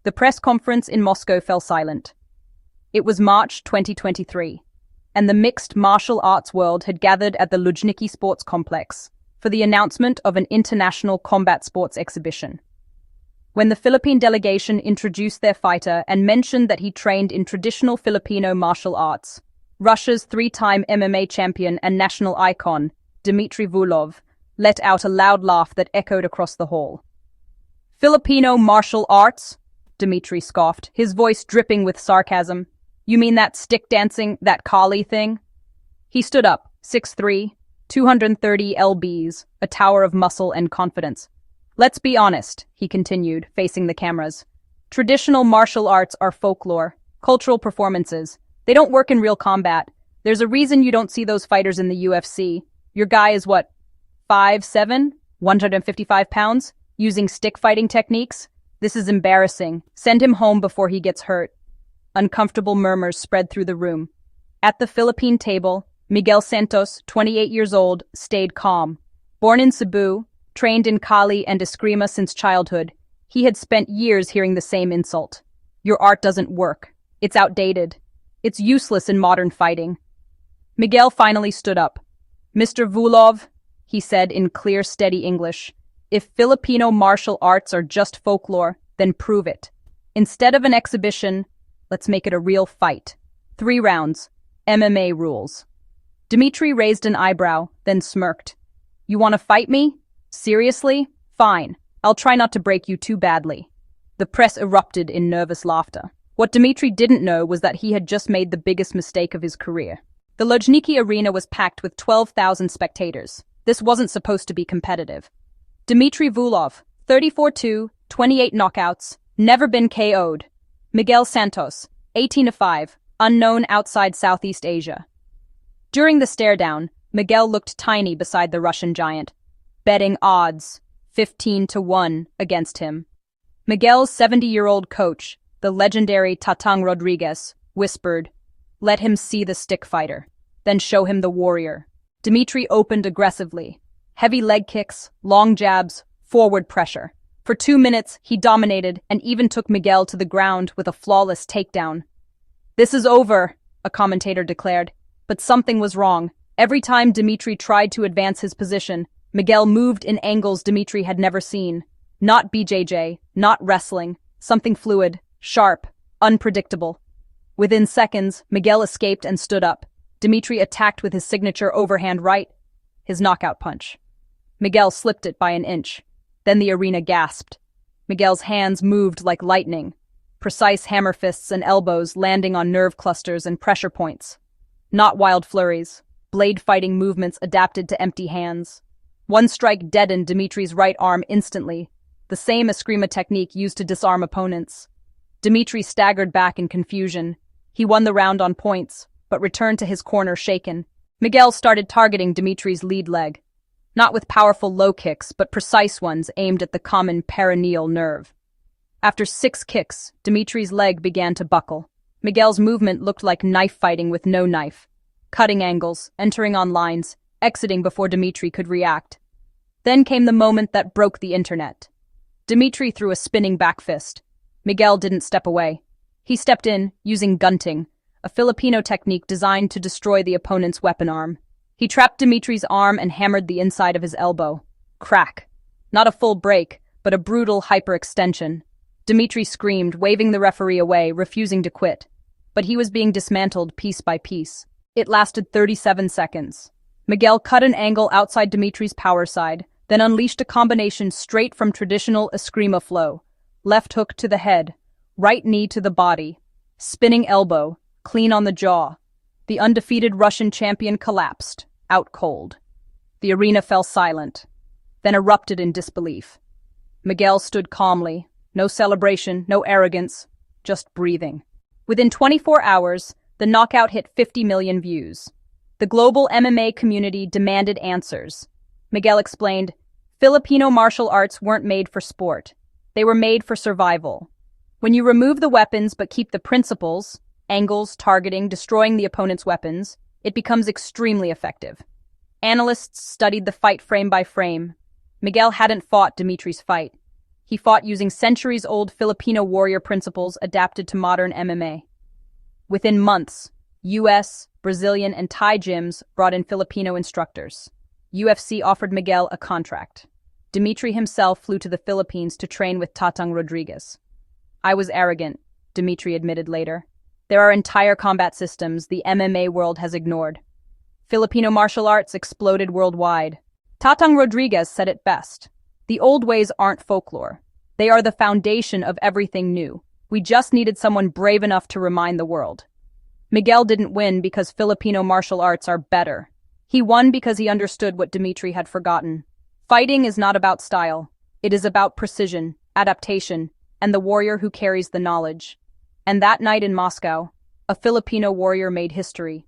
The press conference in Moscow fell silent. It was March 2023, and the mixed martial arts world had gathered at the Luzhniki Sports Complex for the announcement of an international combat sports exhibition. When the Philippine delegation introduced their fighter and mentioned that he trained in traditional Filipino martial arts, Russia's three-time MMA champion and national icon, Dmitry Vulov, let out a loud laugh that echoed across the hall. "Filipino martial arts?" Dmitry scoffed, his voice dripping with sarcasm. "You mean that stick dancing, that Kali thing?" He stood up, 6'3", 230 lbs, a tower of muscle and confidence. "Let's be honest," he continued, facing the cameras. "Traditional martial arts are folklore, cultural performances. They don't work in real combat. There's a reason you don't see those fighters in the UFC. Your guy is what, 5'7", 155 pounds, using stick fighting techniques? This is embarrassing. Send him home before he gets hurt." Uncomfortable murmurs spread through the room. At the Philippine table, Miguel Santos, 28 years old, stayed calm. Born in Cebu, trained in Kali and Eskrima since childhood, he had spent years hearing the same insult. "Your art doesn't work. It's outdated. It's useless in modern fighting." Miguel finally stood up. "Mr. Vulov," he said in clear, steady English, "if Filipino martial arts are just folklore, then prove it. Instead of an exhibition, let's make it a real fight. 3 rounds, MMA rules." Dmitry raised an eyebrow, then smirked. "You want to fight me? Seriously? Fine. I'll try not to break you too badly." The press erupted in nervous laughter. What Dmitry didn't know was that he had just made the biggest mistake of his career. The Luzhniki arena was packed with 12,000 spectators. This wasn't supposed to be competitive. Dmitry Vulov, 34-2, 28 knockouts, never been KO'd. Miguel Santos, 18-5, unknown outside Southeast Asia. During the stare-down, Miguel looked tiny beside the Russian giant. Betting odds, 15-1 against him. Miguel's 70-year-old coach, the legendary Tatang Rodriguez, whispered, "Let him see the stick fighter, then show him the warrior." Dmitry opened aggressively. Heavy leg kicks, long jabs, forward pressure. For 2 minutes, he dominated and even took Miguel to the ground with a flawless takedown. "This is over," a commentator declared. But something was wrong. Every time Dmitry tried to advance his position, Miguel moved in angles Dmitry had never seen. Not BJJ, not wrestling, something fluid, sharp, unpredictable. Within seconds, Miguel escaped and stood up. Dmitry attacked with his signature overhand right, his knockout punch. Miguel slipped it by an inch. Then the arena gasped. Miguel's hands moved like lightning, precise hammer fists and elbows landing on nerve clusters and pressure points. Not wild flurries, blade-fighting movements adapted to empty hands. One strike deadened Dmitry's right arm instantly, the same Eskrima technique used to disarm opponents. Dmitry staggered back in confusion. He won the round on points, but returned to his corner shaken. Miguel started targeting Dmitry's lead leg, not with powerful low kicks, but precise ones aimed at the common perineal nerve. After 6 kicks, Dmitry's leg began to buckle. Miguel's movement looked like knife fighting with no knife. Cutting angles, entering on lines, exiting before Dmitry could react. Then came the moment that broke the internet. Dmitry threw a spinning back fist. Miguel didn't step away. He stepped in, using gunting, a Filipino technique designed to destroy the opponent's weapon arm. He trapped Dmitry's arm and hammered the inside of his elbow. Crack. Not a full break, but a brutal hyperextension. Dmitry screamed, waving the referee away, refusing to quit. But he was being dismantled piece by piece. It lasted 37 seconds. Miguel cut an angle outside Dmitry's power side, then unleashed a combination straight from traditional Eskrima flow. Left hook to the head, right knee to the body, spinning elbow, clean on the jaw. The undefeated Russian champion collapsed, out cold. The arena fell silent, then erupted in disbelief. Miguel stood calmly, no celebration, no arrogance, just breathing. Within 24 hours, the knockout hit 50 million views. The global MMA community demanded answers. Miguel explained, "Filipino martial arts weren't made for sport. They were made for survival. When you remove the weapons but keep the principles, angles, targeting, destroying the opponent's weapons, it becomes extremely effective." Analysts studied the fight frame by frame. Miguel hadn't fought Dmitry's fight. He fought using centuries-old Filipino warrior principles adapted to modern MMA. Within months, US, Brazilian, and Thai gyms brought in Filipino instructors. UFC offered Miguel a contract. Dimitri himself flew to the Philippines to train with Tatang Rodriguez. "I was arrogant," Dimitri admitted later. "There are entire combat systems the MMA world has ignored." Filipino martial arts exploded worldwide. Tatang Rodriguez said it best. "The old ways aren't folklore. They are the foundation of everything new. We just needed someone brave enough to remind the world." Miguel didn't win because Filipino martial arts are better. He won because he understood what Dimitri had forgotten. Fighting is not about style. It is about precision, adaptation, and the warrior who carries the knowledge. And that night in Moscow, a Filipino warrior made history.